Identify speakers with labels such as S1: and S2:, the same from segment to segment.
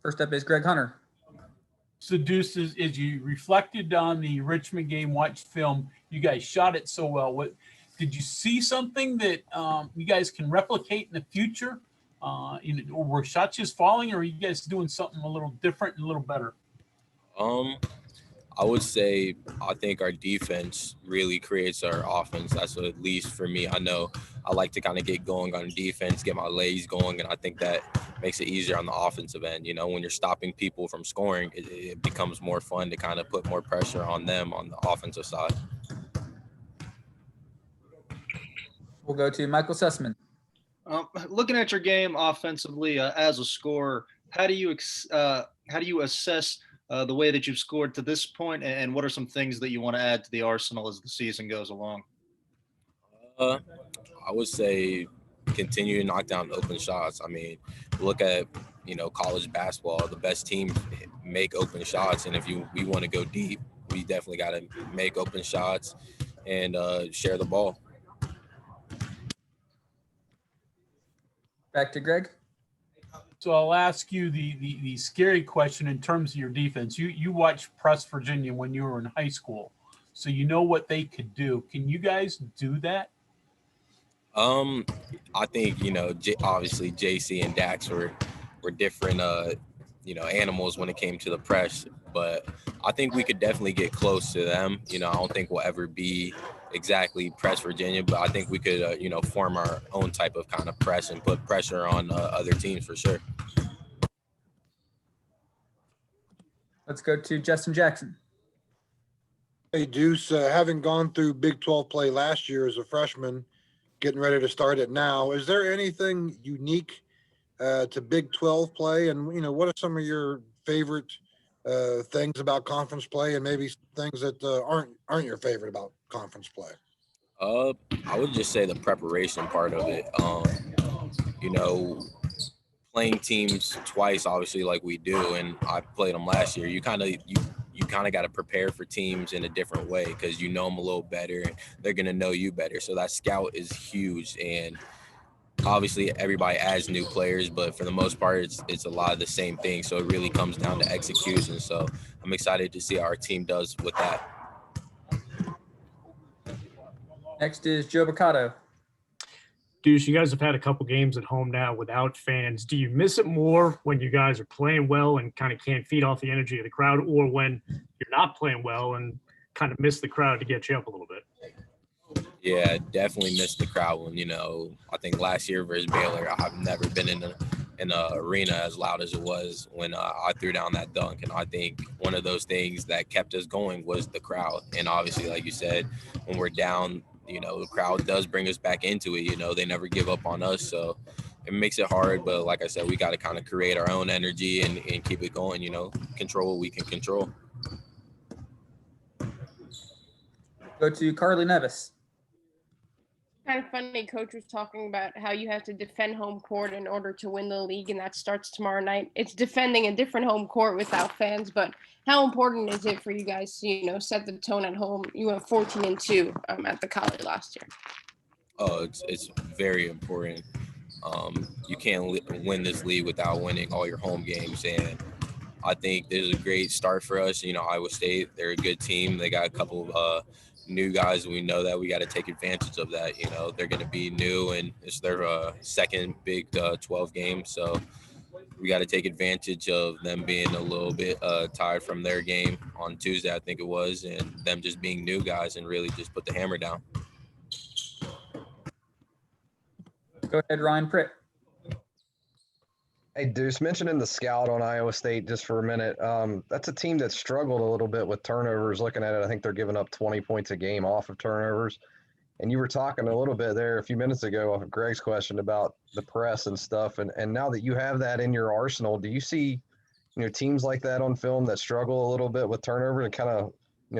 S1: First up is Greg Hunter.
S2: So Deuce, as you reflected on the Richmond game, watched film, you guys shot it so well. What did you see something that you guys can replicate in the future? Or were shots just falling, or are you guys doing something a little different and a little better?
S3: I would say I think our defense really creates our offense. That's what, at least for me. I know I like to kind of get going on defense, get my legs going, and I think that makes it easier on the offensive end. You know, when you're stopping people from scoring, it becomes more fun to kind of put more pressure on them on the offensive side.
S1: We'll go to Michael Sussman.
S4: Looking at your game offensively as a scorer, how do you assess the way that you've scored to this point, and what are some things that you want to add to the arsenal as the season goes along?
S3: I would say continue to knock down open shots. I mean, look at, college basketball. The best teams make open shots, and if we want to go deep, we definitely got to make open shots and share the ball.
S1: Back to Greg.
S2: So I'll ask you the scary question in terms of your defense. You watched Press Virginia when you were in high school, so you know what they could do. Can you guys do that?
S3: I think, obviously JC and Dax were different, animals when it came to the press, but I think we could definitely get close to them. I don't think we'll ever be exactly Press Virginia, but I think we could, form our own type of kind of press and put pressure on other teams for sure.
S1: Let's go to Justin Jackson.
S5: Hey, Deuce, having gone through Big 12 play last year as a freshman, getting ready to start it now, is there anything unique to Big 12 play? And, what are some of your favorite things about conference play, and maybe things that aren't your favorite about conference play?
S3: I would just say the preparation part of it. Playing teams twice, obviously, like we do, and I played them last year. You kind of got to prepare for teams in a different way because them a little better, and they're gonna know you better. So that scout is huge, and obviously everybody adds new players, but for the most part, it's a lot of the same thing. So it really comes down to execution. So I'm excited to see how our team does with that.
S1: Next is Joe Boccato.
S6: Deuce, you guys have had a couple games at home now without fans. Do you miss it more when you guys are playing well and kind of can't feed off the energy of the crowd, or when you're not playing well and kind of miss the crowd to get you up a little bit?
S3: Yeah, definitely missed the crowd when, I think last year versus Baylor, I've never been in an arena as loud as it was when I threw down that dunk. And I think one of those things that kept us going was the crowd. And obviously, like you said, when we're down, the crowd does bring us back into it. They never give up on us. So it makes it hard. But like I said, we got to kind of create our own energy and keep it going, control what we can control.
S1: Go to Carly Nevis.
S7: Kind of funny, Coach was talking about how you have to defend home court in order to win the league, and that starts tomorrow night. It's defending a different home court without fans, but how important is it for you guys to, set the tone at home? You went 14-2 at the college last year.
S3: Oh, it's very important. You can't win this league without winning all your home games, and I think this is a great start for us. Iowa State, they're a good team. They got a couple of new guys, and we know that we got to take advantage of that. They're going to be new, and it's their second Big 12 game, so we got to take advantage of them being a little bit tired from their game on Tuesday, I think it was, and them just being new guys and really just put the hammer down.
S1: Go ahead, Ryan Pritt.
S8: Hey, Deuce, mentioning the scout on Iowa State just for a minute. That's a team that struggled a little bit with turnovers. Looking at it, I think they're giving up 20 points a game off of turnovers. And you were talking a little bit there a few minutes ago off of Greg's question about the press and stuff. And now that you have that in your arsenal, do you see, teams like that on film that struggle a little bit with turnover and kind of,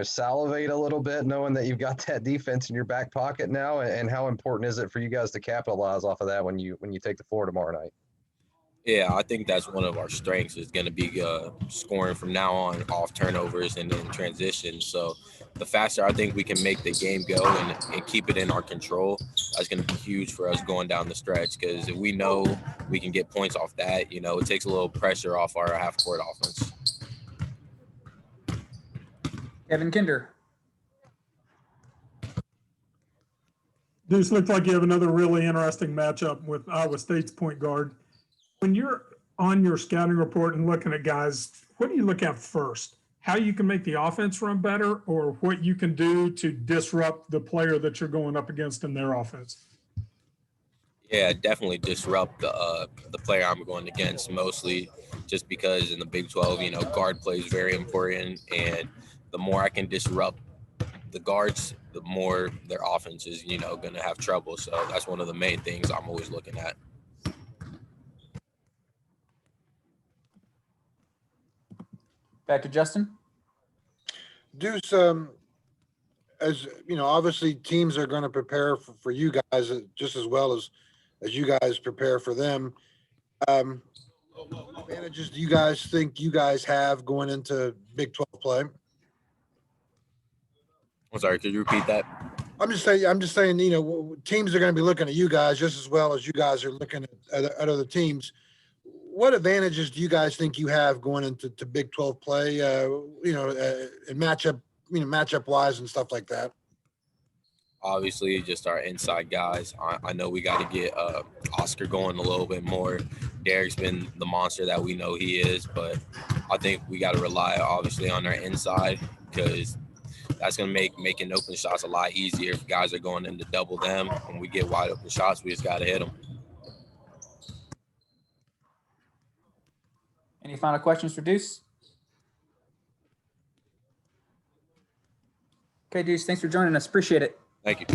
S8: salivate a little bit knowing that you've got that defense in your back pocket now? And how important is it for you guys to capitalize off of that when you take the floor tomorrow night?
S3: Yeah, I think that's one of our strengths is going to be scoring from now on off turnovers and then transition. So the faster I think we can make the game go and keep it in our control, that's going to be huge for us going down the stretch. Because if we know we can get points off that, you know, it takes a little pressure off our half court offense.
S1: Kevin Kinder.
S9: Deuce, looks like you have another really interesting matchup with Iowa State's point guard. When you're on your scouting report and looking at guys, what do you look at first? How you can make the offense run better, or what you can do to disrupt the player that you're going up against in their offense?
S3: Yeah, definitely disrupt the player I'm going against, mostly just because in the Big 12, you know, guard play is very important, and the more I can disrupt the guards, the more their offense is, you know, going to have trouble. So that's one of the main things I'm always looking at.
S1: Back to Justin.
S5: Deuce, as you know, obviously teams are going to prepare for you guys just as well as you guys prepare for them. What advantages do you guys think you guys have going into Big 12 play?
S3: I'm sorry, could you repeat that?
S5: I'm just saying, you know, teams are going to be looking at you guys just as well as you guys are looking at other teams. What advantages do you guys think you have going into Big 12 play? You know, and matchup wise and stuff like that.
S3: Obviously, just our inside guys. I know we got to get Oscar going a little bit more. Derek's been the monster that we know he is, but I think we got to rely obviously on our inside because that's going to make making open shots a lot easier. If guys are going in to double them, when we get wide open shots, we just got to hit them.
S1: Any final questions for Deuce? Okay, Deuce, thanks for joining us. Appreciate it.
S3: Thank you.